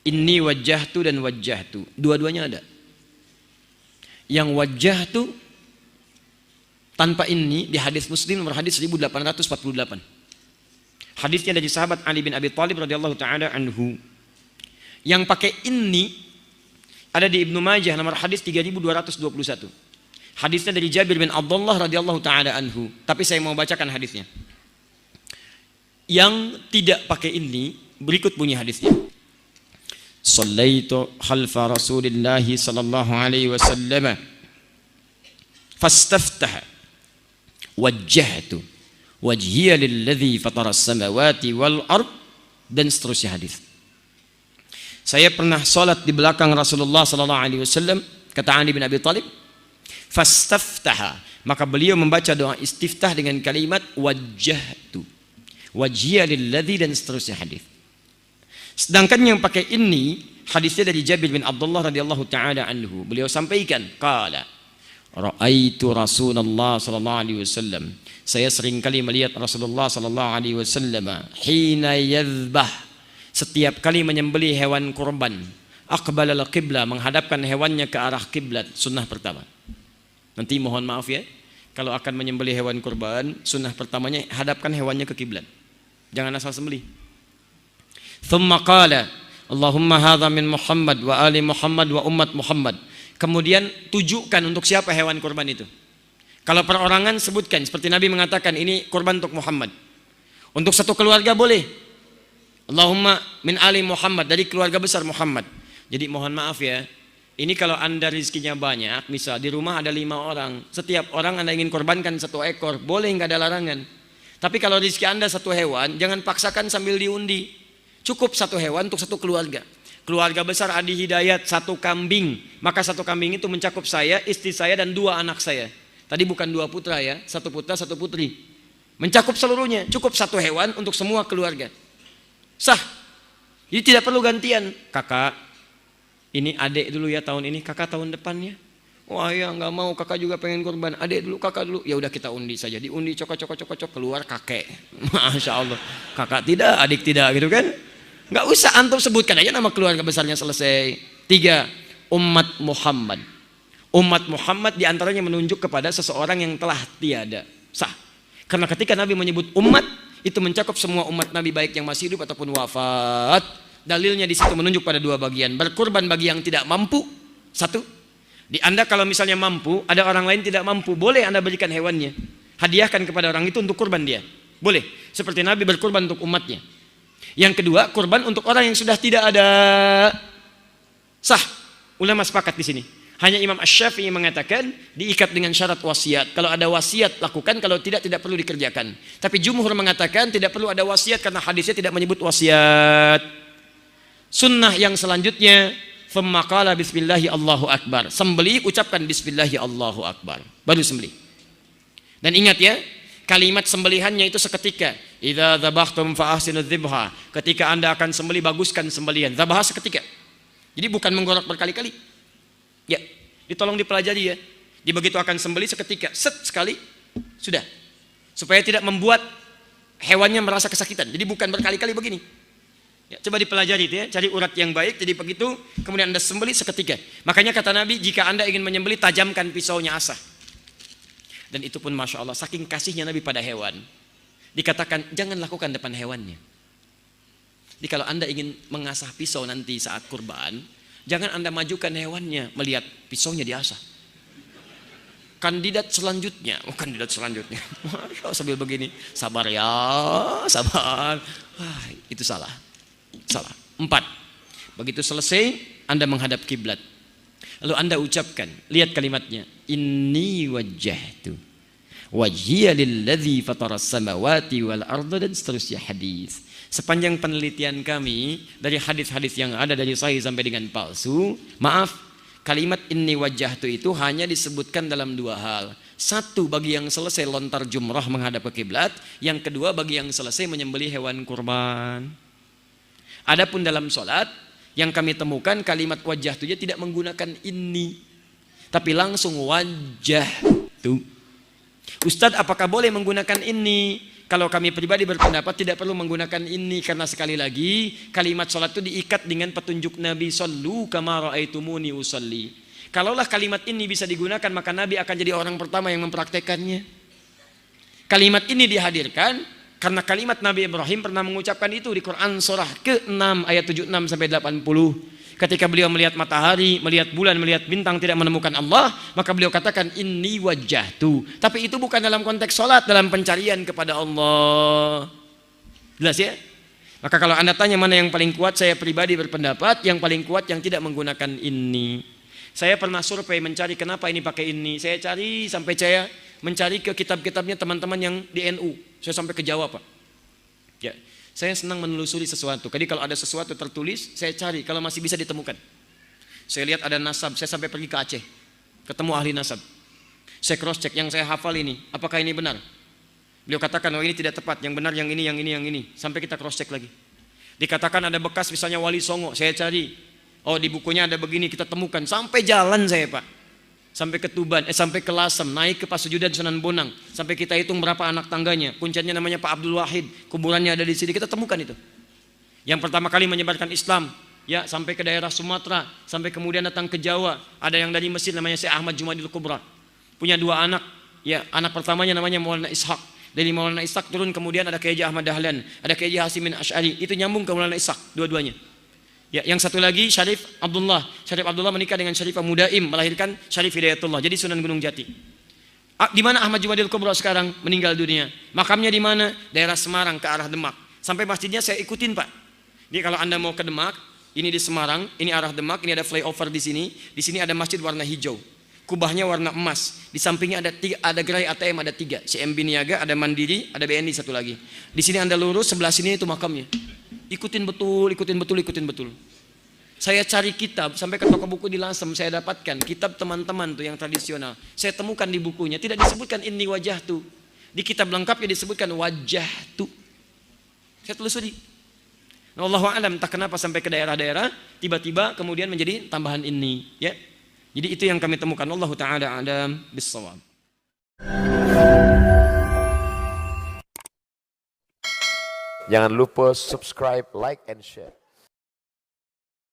Inni wajjahtu dan wajjahtu. Dua-duanya ada. Yang wajjahtu tanpa inni di hadis Muslim nomor hadis 1848. Hadisnya dari sahabat Ali bin Abi Thalib radhiyallahu taala anhu. Yang pakai inni ada di Ibnu Majah nomor hadis 3221. Hadisnya dari Jabir bin Abdullah radhiyallahu taala anhu. Tapi saya mau bacakan hadisnya. Yang tidak pakai inni berikut bunyi hadisnya. Shallaitu khalfa Rasulillah sallallahu alaihi wasallam fastaftaha wajjahtu wajhiya lilladzi fatara as-samawati wal ard dan seterusnya hadis. Saya pernah salat di belakang Rasulullah sallallahu alaihi wasallam, kata Ali bin Abi Thalib, fastaftaha, maka beliau membaca doa istiftah dengan kalimat wajjahtu wajhiya lilladzi dan seterusnya hadis. Sedangkan yang pakai ini hadisnya dari Jabir bin Abdullah radhiyallahu taala anhu. Beliau sampaikan, qala ra'aitu Rasulullah sallallahu alaihi wasallam. Saya sering kali melihat Rasulullah sallallahu alaihi wasallam hina yadhbah, setiap kali menyembelih hewan kurban, aqbala al-qiblah, menghadapkan hewannya ke arah kiblat, sunnah pertama. Nanti mohon maaf ya, kalau akan menyembelih hewan kurban, sunnah pertamanya hadapkan hewannya ke kiblat. Jangan asal sembelih. Thumma qala Allahumma hadha min Muhammad wa ali Muhammad wa umat Muhammad. Kemudian tujukan untuk siapa hewan kurban itu. Kalau perorangan sebutkan seperti Nabi mengatakan ini kurban untuk Muhammad. Untuk satu keluarga boleh Allahumma min ali Muhammad, dari keluarga besar Muhammad. Jadi mohon maaf ya, ini kalau anda rizkinya banyak, misal di rumah ada 5 orang, setiap orang anda ingin korbankan 1 ekor, boleh, nggak ada larangan. Tapi kalau rizki anda 1 hewan, jangan paksakan sambil diundi. Cukup 1 hewan untuk 1 keluarga. Keluarga besar Adi Hidayat 1 kambing, maka 1 kambing itu mencakup saya, istri saya dan 2 anak saya. Tadi bukan 2 putra ya, 1 putra 1 putri. Mencakup seluruhnya, cukup 1 hewan untuk semua keluarga. Sah. Jadi tidak perlu gantian. Kakak, ini adik dulu ya tahun ini, kakak tahun depannya. Wah ya nggak mau, kakak juga pengen kurban. Adik dulu, kakak dulu. Ya udah kita undi saja. Diundi cocok keluar kakek. Masya Allah. Kakak tidak, adik tidak gitu kan? Nggak usah, antum sebutkan aja nama keluarga besarnya, selesai. 3, umat Muhammad. Umat Muhammad diantaranya menunjuk kepada seseorang yang telah tiada. Sah. Karena ketika Nabi menyebut umat, itu mencakup semua umat Nabi baik yang masih hidup ataupun wafat. Dalilnya di situ menunjuk pada 2 bagian. Berkurban bagi yang tidak mampu. 1. Di anda kalau misalnya mampu, ada orang lain tidak mampu, boleh anda berikan hewannya. Hadiahkan kepada orang itu untuk kurban dia. Boleh. Seperti Nabi berkurban untuk umatnya. Yang kedua, kurban untuk orang yang sudah tidak ada. Sah. Ulama sepakat di sini. Hanya Imam Asy-Syafi'i mengatakan diikat dengan syarat wasiat. Kalau ada wasiat lakukan, kalau tidak perlu dikerjakan. Tapi jumhur mengatakan tidak perlu ada wasiat karena hadisnya tidak menyebut wasiat. Sunnah yang selanjutnya, thumma qala bismillahi Allahu akbar. Sembelih ucapkan bismillahi Allahu akbar. Baru sembelih. Dan ingat ya, kalimat sembelihannya itu seketika. Idza dzabhtum fa ahsinudz dzibha. Ketika anda akan sembelih, baguskan sembelihan. Dzabha seketika. Jadi bukan menggorok berkali-kali. Ya, ditolong dipelajari ya. Di begitu akan sembelih seketika, set sekali, sudah. Supaya tidak membuat hewannya merasa kesakitan. Jadi bukan berkali-kali begini. Ya, coba dipelajari itu ya, cari urat yang baik. Jadi begitu, kemudian anda sembelih seketika. Makanya kata Nabi, jika anda ingin menyembelih, tajamkan pisaunya asah. Dan itu pun Masya Allah, saking kasihnya Nabi pada hewan, dikatakan jangan lakukan depan hewannya. Jadi kalau anda ingin mengasah pisau nanti saat kurban, jangan anda majukan hewannya, melihat pisaunya diasah. Kandidat selanjutnya, Masya Allah, sambil begini, sabar ya, sabar. Wah, itu salah. 4. Begitu selesai, anda menghadap kiblat. Lalu anda ucapkan, lihat kalimatnya, inni wajjahtu wajhiya lilladzi fataras samawati wal arda, dan seterusnya hadis. Sepanjang penelitian kami dari hadis-hadis yang ada dari sahih sampai dengan palsu, maaf, kalimat inni wajjahtu itu hanya disebutkan dalam 2 hal. 1 bagi yang selesai lontar jumrah menghadap ke kiblat, yang kedua bagi yang selesai menyembelih hewan kurban. Adapun dalam sholat yang kami temukan kalimat wajjahtu tidak menggunakan ini, tapi langsung wajjahtu. Ustadz, apakah boleh menggunakan ini? Kalau kami pribadi berpendapat tidak perlu menggunakan ini, karena sekali lagi kalimat sholat itu diikat dengan petunjuk Nabi, sallu kama ra'aitumuni usalli. Kalaulah kalimat ini bisa digunakan, maka Nabi akan jadi orang pertama yang mempraktekannya. Kalimat ini dihadirkan karena kalimat Nabi Ibrahim pernah mengucapkan itu di Quran surah ke-6 ayat 76 sampai 80. Ketika beliau melihat matahari, melihat bulan, melihat bintang tidak menemukan Allah, maka beliau katakan inni wajjahtu. Tapi itu bukan dalam konteks sholat, dalam pencarian kepada Allah. Jelas ya? Maka kalau Anda tanya mana yang paling kuat, saya pribadi berpendapat yang paling kuat yang tidak menggunakan ini. Saya pernah survei mencari kenapa ini pakai ini. Saya cari sampai saya mencari ke kitab-kitabnya teman-teman yang di NU. Saya sampai ke Jawa, Pak. Ya. Saya senang menelusuri sesuatu. Jadi kalau ada sesuatu tertulis, saya cari kalau masih bisa ditemukan. Saya lihat ada nasab, saya sampai pergi ke Aceh, ketemu ahli nasab. Saya cross check yang saya hafal ini, apakah ini benar? Beliau katakan, oh ini tidak tepat, yang benar yang ini, yang ini, yang ini. Sampai kita cross check lagi. Dikatakan ada bekas misalnya Wali Songo, saya cari. Oh di bukunya ada begini, kita temukan. Sampai jalan saya, Pak. Sampai ke Tuban, sampai ke Lasem, naik ke Pasujudan Sunan Bonang, sampai kita hitung berapa anak tangganya. Puncaknya namanya Pak Abdul Wahid, kuburannya ada di sini, kita temukan itu. Yang pertama kali menyebarkan Islam, ya sampai ke daerah Sumatera, sampai kemudian datang ke Jawa. Ada yang dari Mesir namanya Syekh Ahmad Jumadil Kubra, punya 2 anak. Ya anak pertamanya namanya Maulana Ishaq. Dari Maulana Ishaq turun kemudian ada Kiai Ahmad Dahlan, ada Kiai Hasimin Asy'ari, itu nyambung ke Maulana Ishaq dua-duanya. Ya, yang satu lagi Syarif Abdullah. Syarif Abdullah menikah dengan Syarifah Mudaim, melahirkan Syarif Hidayatullah. Jadi Sunan Gunung Jati. Di mana Ahmad Jumadil Kubra sekarang meninggal dunia? Makamnya di mana? Daerah Semarang ke arah Demak. Sampai masjidnya saya ikutin, Pak. Jadi kalau Anda mau ke Demak, ini di Semarang, ini arah Demak, ini ada flyover di sini. Di sini ada masjid warna hijau. Kubahnya warna emas. Di sampingnya ada gerai ATM, ada 3. CMB Niaga, ada Mandiri, ada BNI satu lagi. Di sini Anda lurus, sebelah sini itu makamnya. Ikutin betul. Saya cari kitab sampai ke toko buku di Lasem, saya dapatkan kitab teman-teman tuh yang tradisional. Saya temukan di bukunya tidak disebutkan inni wajjahtu. Di kitab lengkapnya disebutkan wajjahtu. Saya telusuri. Nah, Allahu a'lam, entah kenapa sampai ke daerah-daerah tiba-tiba kemudian menjadi tambahan ini, ya. Jadi itu yang kami temukan. Allahu taala a'lam bis-shawab. Jangan lupa subscribe, like, and share.